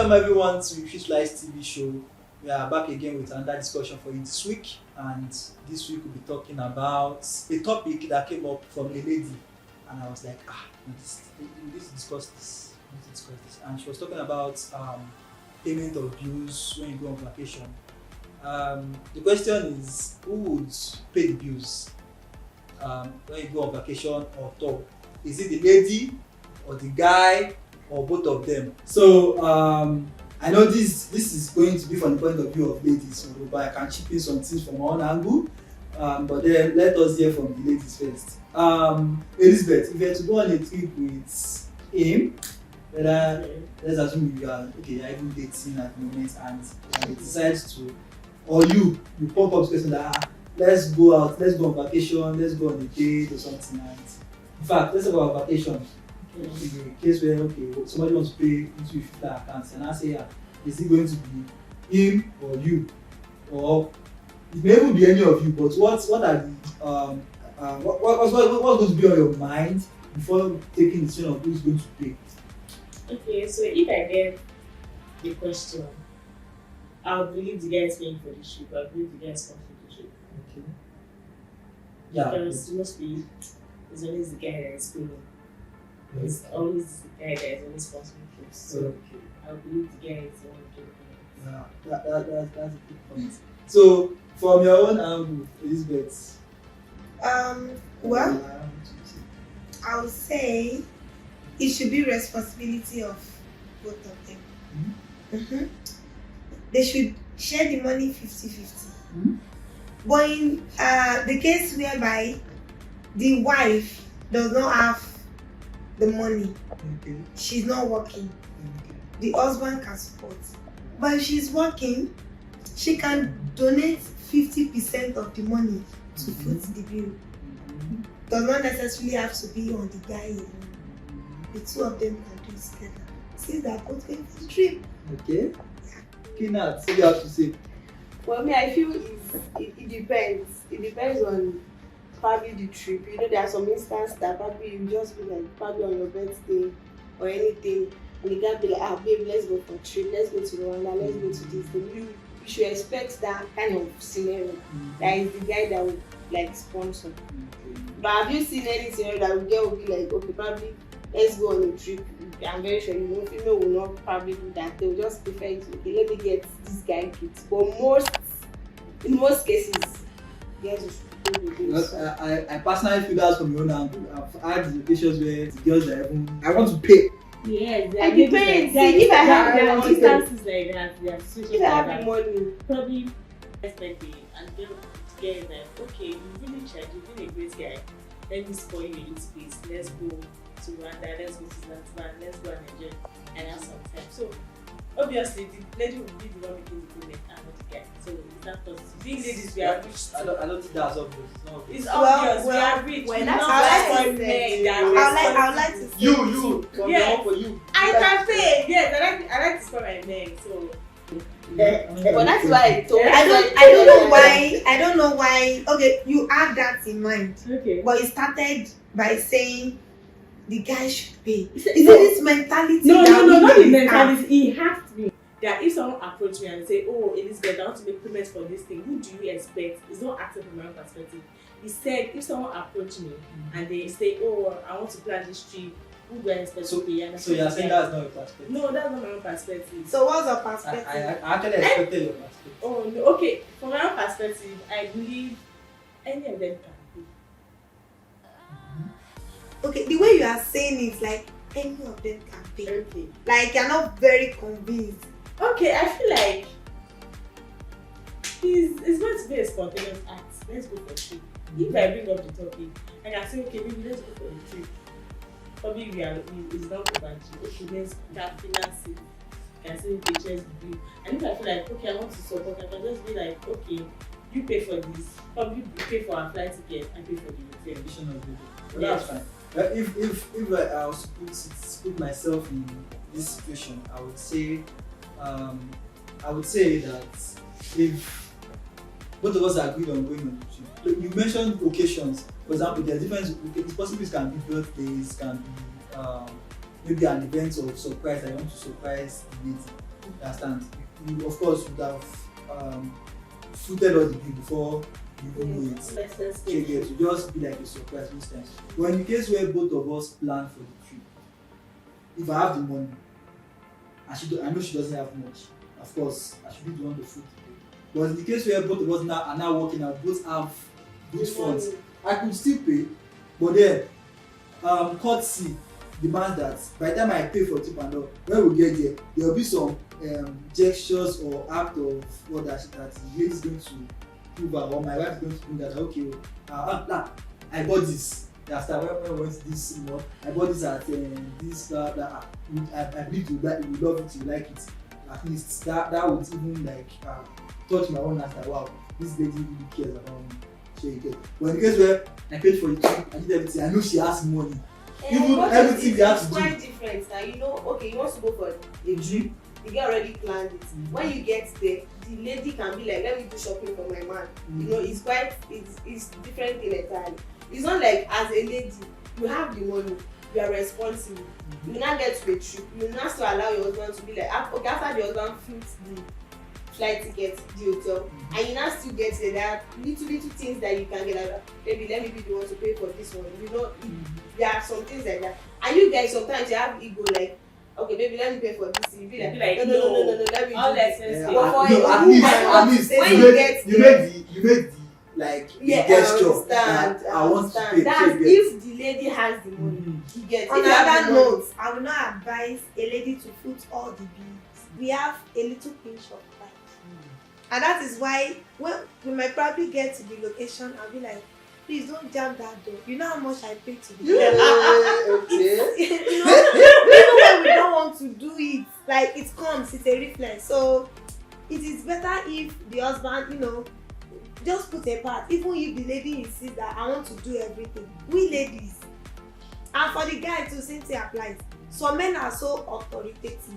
Welcome everyone to Ufitfly's TV show. We are back again with another discussion for you this week, and this week we'll be talking about a topic that came up from a lady, and I was like, we need to discuss this. And she was talking about payment of bills when you go on vacation. The question is, who would pay the bills when you go on vacation or tour? Is it the lady or the guy or both of them? So I know this is going to be from the point of view of ladies, but I can chip in some things from my own angle. But then let us hear from the ladies first. Elizabeth, if you were to go on a trip with him, let's assume you're even dating at the moment, and he decides to, or you pop up question that let's go out, let's go on vacation, let's go on a date or something. And in fact, let's talk about vacation. In a case where somebody wants to pay into your Ufitfly account, and I say, is it going to be him or you, or it may even be any of you? But what are the what's going to be on your mind before taking the decision of who's going to pay? Okay, so if I get the question, I'll believe the guy is paying for the trip. I'll believe the guy is paying for the trip. Okay. Yeah. Because mostly it's always the guy that is paying. It's always the guy that is always responsible for. So I believe the guy is the one paying. Yeah, that's a good point. So from your own angle, Elizabeth. Well, I would say it should be responsibility of both of them. Mm-hmm. They should share the money 50-50. Mm-hmm. But in the case whereby the wife does not have the money, she's not working, the husband can support. But if she's working, she can donate 50% of the money to foot the bill. Does not necessarily have to be on the guy alone. The two of them can do it together. Since they are both going for the trip. Okay. Kinat, so you have to say. For me, I feel it depends. It depends on probably the trip. You know, there are some instances that probably you just be like, probably on your birthday or anything, and the guy be like, babe, let's go for a trip, let's go to Rwanda, let's go to this thing. You should expect that kind of scenario. That is the guy that would like sponsor. But have you seen any scenario that the girl will be like, okay, probably let's go on a trip? I'm very sure female will not probably do that. They will just prefer to, okay, let me get this guy gifts. But in most cases, girls will do this. I personally feel that's from your own angle. I've had occasions where the girls are even, I want to pay. Yes, it depends. See, if I have the money, instances like that, there are situations if I like have the that. money, Probably expect it, and then the guy is like, okay, you've really tried, you've been a great guy. Let me spoil you a little space. Let's go to Rwanda, let's go to Zanzibar, let's go and enjoy and have some time. So obviously the lady will be the one making the payment and not the guy. So it's not positive. These ladies we are rich. I don't think that's obvious. It's not obvious. It's obvious, we are rich. Well, We that's not why I for said men it. that I would like to say You from Yes. your own for you. I can say yes, I like to spoil my men, so but that's why I told. I don't know why. Okay, you have that in mind, okay. but it started by saying the guy should pay. Is it this mentality? No, that not the women have? mentality. He has to be. That if someone approach me and say, "Oh, Elizabeth, I want to make payments for this thing," who do you expect? It's not acting from my own perspective. He said, if someone approach me and they say, "Oh, I want to plan this trip," who do I expect to pay? And I So you're saying that's not your perspective? No, that's not my own perspective. So what's your I perspective? actually expected your perspective. Oh no, okay. From my own perspective, I believe any of them can pay. Okay, the way you are saying it, like any of them can pay. Okay. Like you're not very convinced. Okay, I feel like it's going to be a spontaneous act. Let's go for a trip. If I bring up the topic and I say, okay, maybe let's go for a trip. Probably it's not over. Okay, let's finance it. I can say, okay, let's do. And if I feel like, okay, I want to support, I can just be like, okay, you pay for this. Probably you pay for our flight ticket, I pay for the hotel. Additional video. Well, Yes. that's fine. If I was to put myself in this situation, I would say that if both of us agreed on going on the trip, you mentioned occasions. For example, there are different. It's possible it can be birthdays, can be maybe an event of surprise. I want to surprise the lady. You understand? You of course would have footed all the bill before you even know it. Let's So you get to just be like a surprise most times. But in the case where both of us plan for the trip, if I have the money and I know she doesn't have much, of course I should be the one to foot the bill. But in the case where both of us now are now working and both have good funds, I could still pay, but then courtesy demands that by the time I pay for tip and all, when we get there will be some gestures or act of what that the lady is going to prove her or my wife is going to prove that okay, I bought this. That's when I went this month. I bought this at this that I believe you love it, you like it. At least that would even like touch my own heart. Like, wow, this lady really cares about me. So you get. But in the case where I paid for the trip, I did everything. I know she has money. Even everything they have to do. It's quite different now. You know, okay, you want to go for a trip. You get already planned it. When you get there, the lady can be like, let me do shopping for my man. You know, it's different thing entirely. It's not like as a lady, you have the money, you are responsible. You now get to the trip, you now still allow your husband to be like, okay, after the husband flips the flight ticket, the hotel, and you now still get there, there are little things that you can get out of. Maybe let me be the one to pay for this one. You know, there are some things like that. And you guys sometimes you have ego like, okay, baby, let me pay for this. You be like, no, let me all do this. expensive. At least when you you get made the like yeah, gesture that I want to pay. That's if the lady has the money. You get. On another note, I will not advise a lady to foot all the bills. We have a little pinch of pride. And that is why when we might probably get to the location and be like, please don't jam that door. You know how much I paid to be there. Okay. You know, even when we don't want to do it, like it comes, it's a reflex. So it is better if the husband, you know, just put a part. Even if the lady insists that I want to do everything. We ladies. And for the guy too, same thing applies. Some men are so authoritative.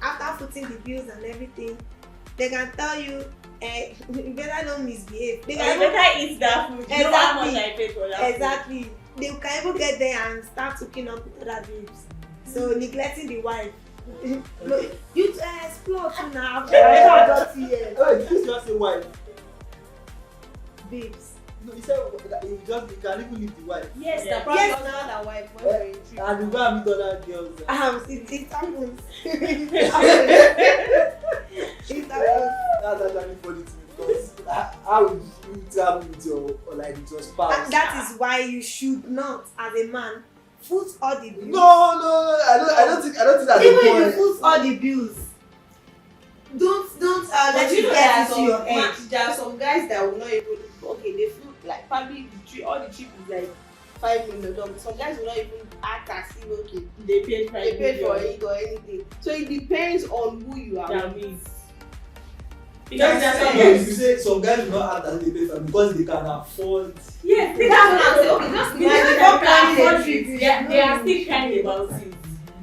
After putting the bills and everything, they can tell you, you better don't misbehave. They can better eat that food. You know how much I paid for that exactly. They can even get there and start hooking up with other babes. So neglecting the wife. You explore too now. Wait, did you just say wife? Babes. No, you said you can even leave the wife. Yes, Yeah. the probably Yes. husband and wife went for a trip. And you go and meet other girls. It happens. It happens. That's actually funny to me because how would you travel with your or like with your spouse? And that is why you should not, as a man, foot all the bills. No, I don't think that's the Even if you point. foot all the bills, don't But let you it know get into your head. there are some guys that will not even okay, they feel like probably all the trip is like $5 million. Some guys will not even act as if okay, They paid for they paid for it or anything. So it depends on who you are. That with. means. Because there are some Okay, guys. you say some guys will not act as they pay for it because they can afford. Yes, they That's what can. I'm saying. Okay, just Because imagine they planning can a afford trip. it. They are still crying about it.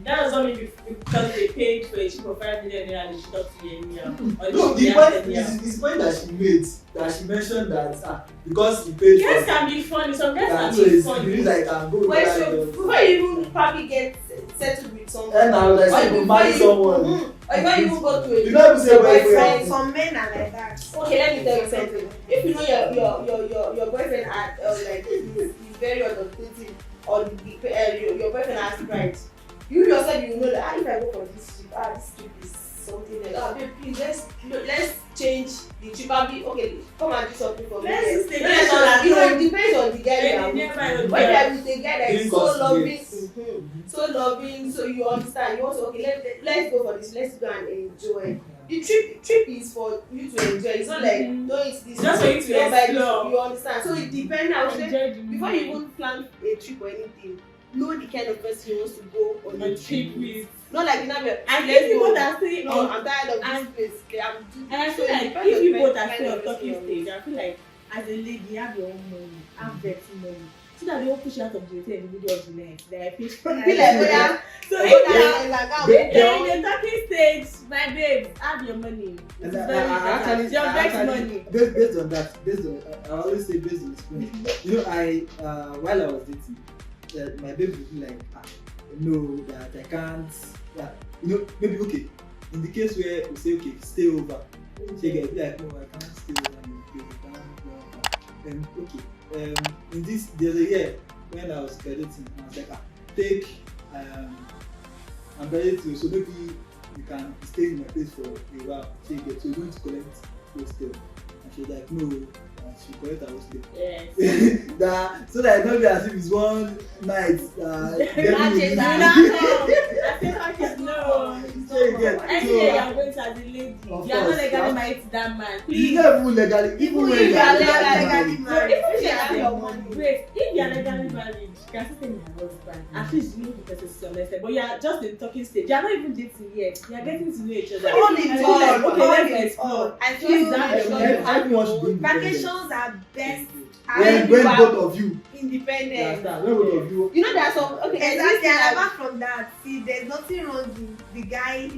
That does not mean because they paid for a trip of $5 million and they should not do anyhow. No, the point is the point that she made that she mentioned that because he paid Guys for can be funny. Some guys that, can so be it's funny. really like I'm going Well, to so before you even probably get settled with someone, and I was or like before marry you- someone. or if you even go to a You don't even say your boyfriend. Some men are like that. Okay, let me tell you something. If you know your boyfriend had like he's very authoritative or your boyfriend has pride, you yourself you know that if I go for this trip is something like babe please let's change the trip and be okay come and do something for me. Let's stay. You know it depends on the guy you are They with. never When you are with a guy that is Being so loving, considerate. so loving, so you understand. You also okay. Let's go for this. Let's go and enjoy. The trip is for you to enjoy. It's not like don't eat this. Just for you to don't buy this, explore. you understand. So it depends. I would say Enjoy the before you even plan a trip or anything, know the kind of person you want to go on a a trip with. Not like you know, And let's if you go. both are still No, on, I'm tired of and- this place. Okay, and I feel so it like depends if on you the both kind are still on of talking person stage, I feel like as a lady you have your own money, have vetting money, so that they won't push you out of the hotel in the middle of the night. That I pay for. Be like, oh yeah. So Oh, if yeah, you like, are in the talking stage, my babe, have your money. It's And very important. Your vet money. based on that, I always say based on experience. You know, while I was dating, my baby would be like, no, that I can't. That, you know, maybe okay. in the case where we say okay stay over, she get be like no I can't stay over in the place, I can't go over. Okay, in this there's a year when I was graduating, I was like take I'm ready to, so maybe you can stay in my place for a while, so you get, so you're going to collect hostel. And she was like, no, and she collect her hostel. Yes. That, so that it don't be as if it's one night. No. So you get, Anyway, you're going to as a lady. You're not legally married to that man. It's Please. not even legally, even when if you you are are legally legally No, married. married. even if you have have your your money. money. Wait, if you are legally married, you can still stay with your husband. At least you know the person is your message. But you are just in talking stage. You are not even dating yet. You are getting to know each other. All in And all, you're like, okay, all let's in explore. all. I Please, feel that sure your you money. have Everyone should be independent. vacations are best. When both of you Independent. understand, when both of you You know there are some okay. Exactly, and like, apart from that, see, there's nothing wrong with the guy,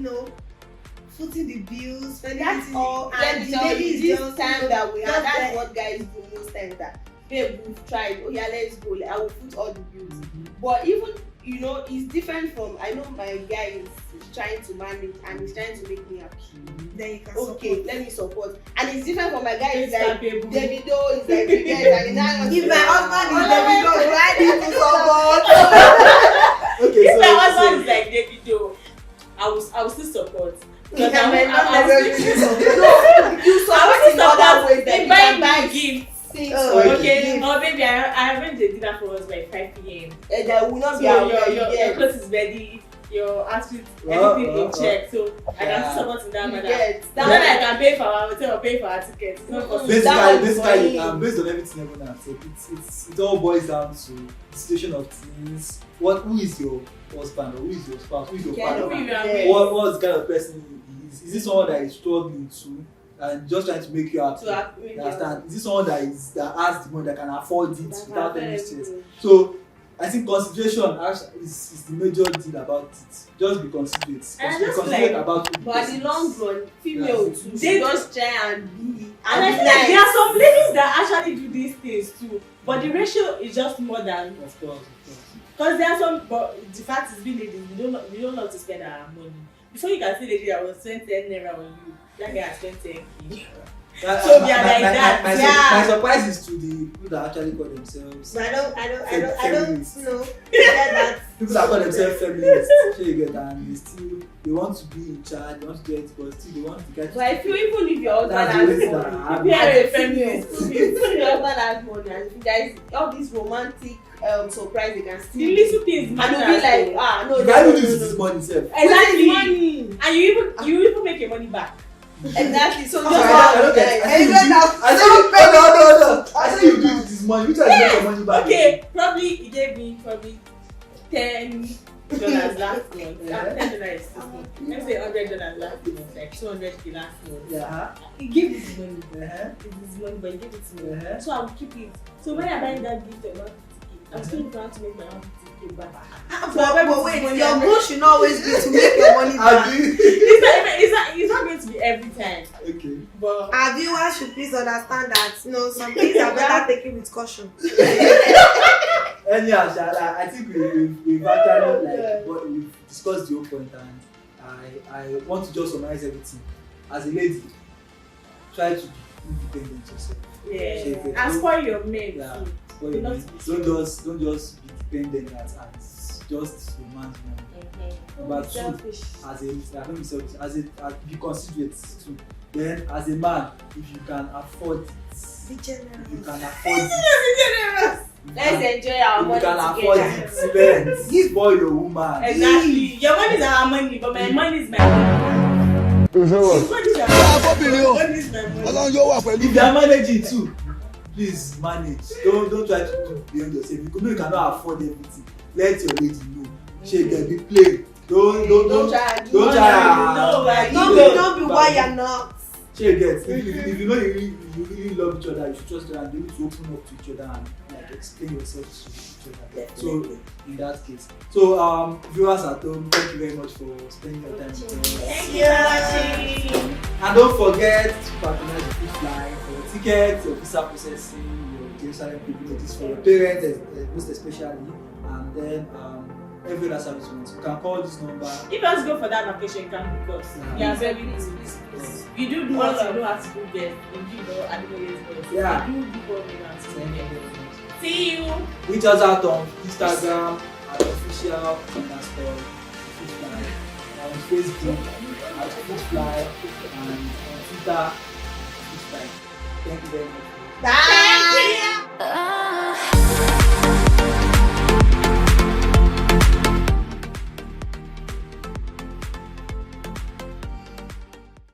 footing the bills, spending that's it all. Let and me the tell lady you, is this just time that we have, just that's there. what guys do most times. That babe, we've tried. Oh yeah, let's go. Like, I will put all the bills. But even it's different from. I know my guy is trying to manage and he's trying to make me happy. Then you can Okay, support. let me support. And it's different from my guy. Is It's like capable. Davido is like yes, and now If my husband is Davido, do I need to support? okay, If so my husband is like Davido, I will still support. Because Yeah, but not I was necessarily thinking, support. You support in other ways. they That you buy can buy me gifts. things. Oh, for okay. you. Or maybe I arrange a dinner for us by 5 p.m. That will not So be our way. your Yes. clothes is ready, your outfit, Well, everything in check. So I Yeah. can still support in that You manner. get Then I can pay for our hotel or pay for our tickets. It's not possible. That was basically, funny. based on everything everyone has said, it all boils down to the situation of things. Who is your husband or who is your spouse? Who is your Kind of, partner? Yeah. What's the kind of person he is? Is this someone that is struggling to and just trying to make you happy? You understand? Is this someone that has the money, that can afford it without any stress? So I think consideration is the major deal about it. Just be considerate. And Be just considerate like- about it. But at the long run, female Yeah. too. They just try and be And I be feel like nice. there are some ladies that actually do these things too. But the ratio is just more than Of course. because there are some. But the fact is, we ladies we don't love to spend our money. Before you can see lady that will spend 10 naira on you, that guy has spent 10k. So they are like that. My surprise is to the people that actually call themselves But I don't Feminist. know. That people that call themselves feminists. So you get and they want to be in charge, they want to do it, but still they want the guy to. But I feel even if your husband That's has the reason money, that if you are I'm- a feminist, if your husband has money, and if there is all these romantic surprise they can The still little things and matter. you'll be like, no, The guy who uses his money himself. Exactly. money. And you even make your money back. Exactly. So So just I don't get. I Even say you do. now, I say no. I say you do with his money. Which one is make your money back? Okay, probably he gave me $10 last month. Yeah. $10 is this month. Let's say $100 last month, like 200k last month. Yeah. He gave me his money. Uh-huh. It's his money, but he gave it to me. Uh-huh. So I will keep it. So when I buy that gift of 150k, I'm still trying to make my 150k back. but wait, your goal should not always be to make your money back. Have you? It's not going to be every time. Okay. But Our viewers should please understand that some things are better taken with caution. Anyhow, Shala, I think we've actually but we've discussed the whole point, and I want to just summarize everything. As a lady, try to be independent yourself. yeah, and spoil your men Yeah. too. Spoil your Not mind. to be Don't just be dependent as just romance money. Number two, selfish. don't be selfish. Be considerate too. Then as a man, if you can afford it, Be generous. if you can afford it. Let's enjoy our If you money can afford together. it, spend. Spoil your woman. Exactly. Your money is our money, but my money is my money. His money is our money. My money is my money. Ọlọ́run yóò wà pẹ̀lú If you are managing too, please manage. Don't try to do beyond yourself. You cannot afford everything. Let your lady know. She can be playing. Don't try and don't try. Don't be why you're not. She gets. If you know you really love each other, you should trust each other and be able to open up to each other and like explain yourself to each other. So in that case, so viewers at home, thank you very much for spending your time with us. Thank you for watching. And don't forget to patronize Ufitfly for your tickets, your visa processing, your Jerusalem pilgrimages for your parents, most especially, and then every other service you want. You can call this number. If you want to go for that vacation, you can book us. Yeah. Yeah, very easy. You do what you know how to do there. You know, I don't know yet. Yeah. You do what you know how to do Thank you there. very much. See you. Reach us out on Instagram at official underscore Ufitfly, on Facebook at Ufitfly, and on Twitter Ufitfly. Thank you very much. Bye.